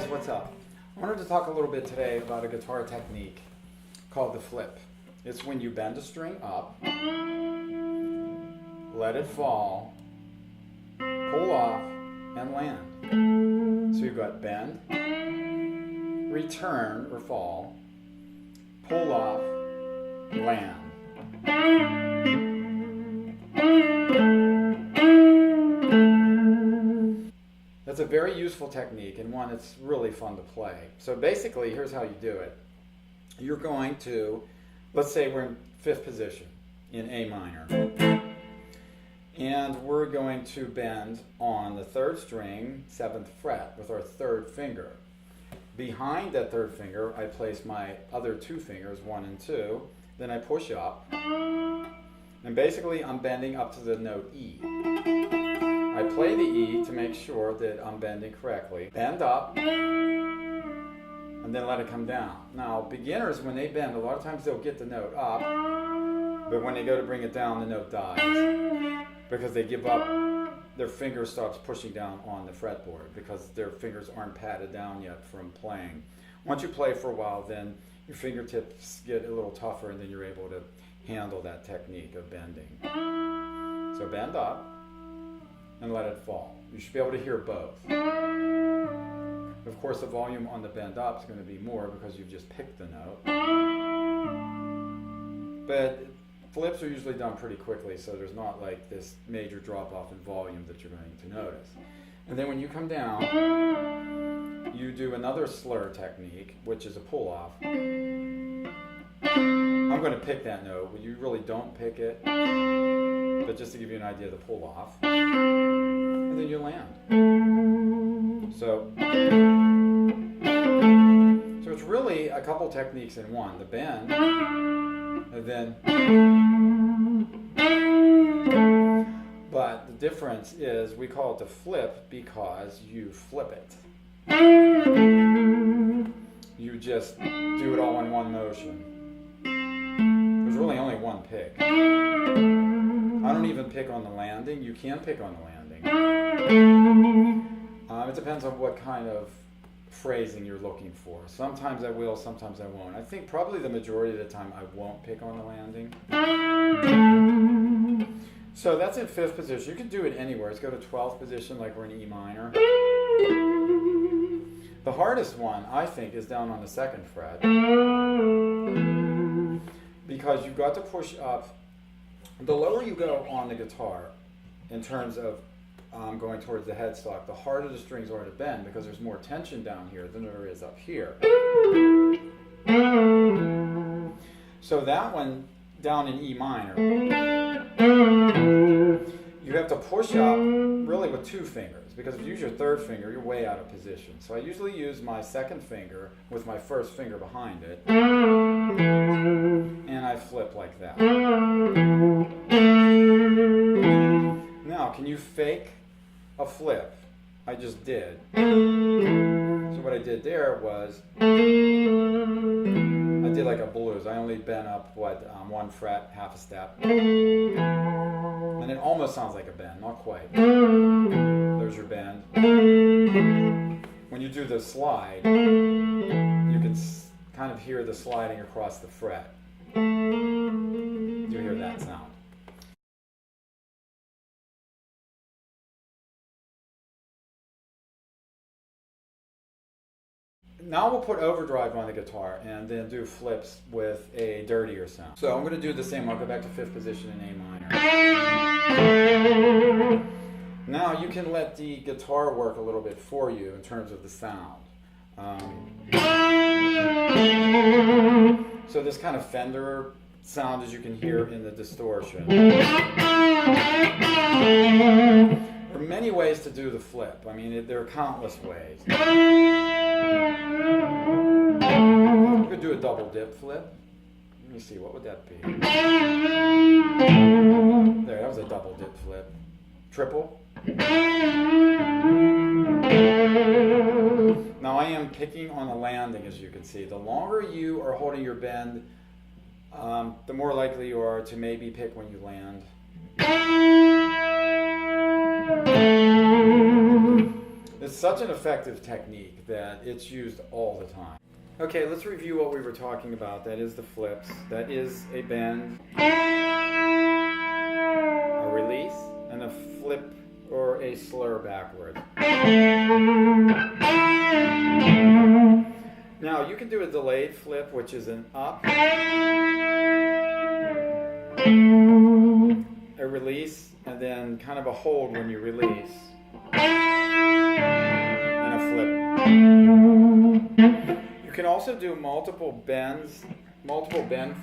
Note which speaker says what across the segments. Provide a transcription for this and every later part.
Speaker 1: guys, what's up? I wanted to talk a little bit today about a guitar technique called the flip. It's when you bend a string up, let it fall, pull off, and land. So you've got bend, return or fall, pull off, land. That's a very useful technique and one that's really fun to play. So basically, here's how you do it. You're going to, let's say we're in 5th position in A minor. And we're going to bend on the 3rd string, 7th fret with our 3rd finger. Behind that 3rd finger, I place my other 2 fingers, 1 and 2. Then I push up. And basically, I'm bending up to the note E. I play the E to make sure that I'm bending correctly. Bend up, and then let it come down. Now, beginners, when they bend, a lot of times they'll get the note up, but when they go to bring it down, the note dies. Because they give up, their finger stops pushing down on the fretboard because their fingers aren't padded down yet from playing. Once you play for a while, then your fingertips get a little tougher, and then you're able to handle that technique of bending. So bend up and let it fall. You should be able to hear both. Of course, the volume on the bend up is going to be more because you've just picked the note. But flips are usually done pretty quickly, so there's not like this major drop off in volume that you're going to notice. And then when you come down, you do another slur technique, which is a pull off. I'm going to pick that note. You really don't pick it, but just to give you an idea of the pull off. And then you land. So it's really a couple techniques in one. The bend, and then, but the difference is we call it the flip because you flip it. You just do it all in one motion. There's really only one pick. I don't even pick on the landing. You can pick on the landing. It depends on what kind of phrasing you're looking for. Sometimes I will, sometimes I won't. I think probably the majority of the time I won't pick on the landing. So that's in 5th position. You can do it anywhere. Let's go to 12th position like we're in E minor. The hardest one, I think, is down on the 2nd fret. Because you've got to push up. The lower you go on the guitar in terms of going towards the headstock, the harder the strings are to bend because there's more tension down here than there is up here. So that one down in E minor, you have to push up really with 2 fingers because if you use your 3rd finger, you're way out of position. So I usually use my 2nd finger with my 1st finger behind it, and I flip like that. Now, can you fake a flip? I just did. So what I did there was, I did like a blues. I only bent up, 1 fret, half a step. And it almost sounds like a bend, not quite. There's your bend. When you do the slide, you can kind of hear the sliding across the fret. Do you hear that sound? Now we'll put overdrive on the guitar and then do flips with a dirtier sound. So I'm going to do the same. I'll go back to 5th position in A minor. Now you can let the guitar work a little bit for you in terms of the sound. So this kind of Fender sound, as you can hear in the distortion. There are many ways to do the flip. I mean, there are countless ways. You could do a double dip flip. Let me see, what would that be? There, that was a double dip flip. Triple. Now I am picking on the landing, as you can see. The longer you are holding your bend, the more likely you are to maybe pick when you land. It's such an effective technique that it's used all the time. Okay, let's review what we were talking about. That is the flips. That is a bend, a release, and a flip or a slur backward. Now you can do a delayed flip, which is an up, a release, and then kind of a hold when you release, and a flip. You can also do multiple bend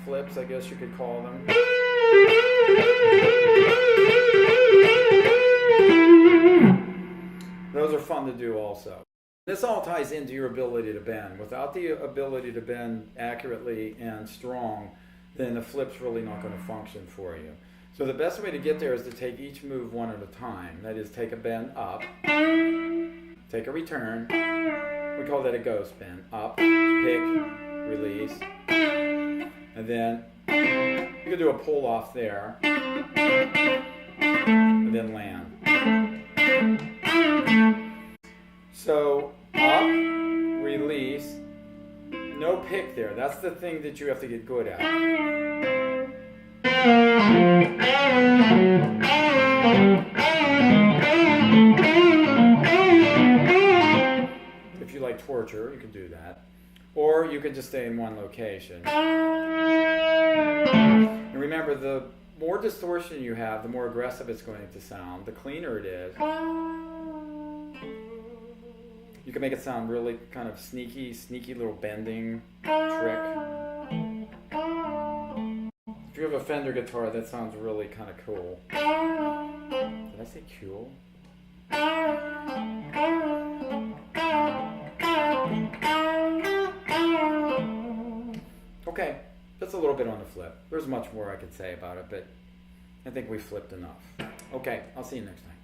Speaker 1: flips, I guess you could call them. Those are fun to do also. This all ties into your ability to bend. Without the ability to bend accurately and strong, then the flip's really not going to function for you. So the best way to get there is to take each move one at a time. That is, take a bend up, take a return. We call that a ghost bend. Up, pick, release, and then you can do a pull off there, and then land. So up, release, no pick there. That's the thing that you have to get good at. If you like torture, you can do that. Or you can just stay in one location. And remember, the more distortion you have, the more aggressive it's going to sound, the cleaner it is. You can make it sound really kind of sneaky little bending trick. If you have a Fender guitar, that sounds really kind of cool. Did I say cool? Okay, that's a little bit on the flip. There's much more I could say about it, but I think we flipped enough. Okay, I'll see you next time.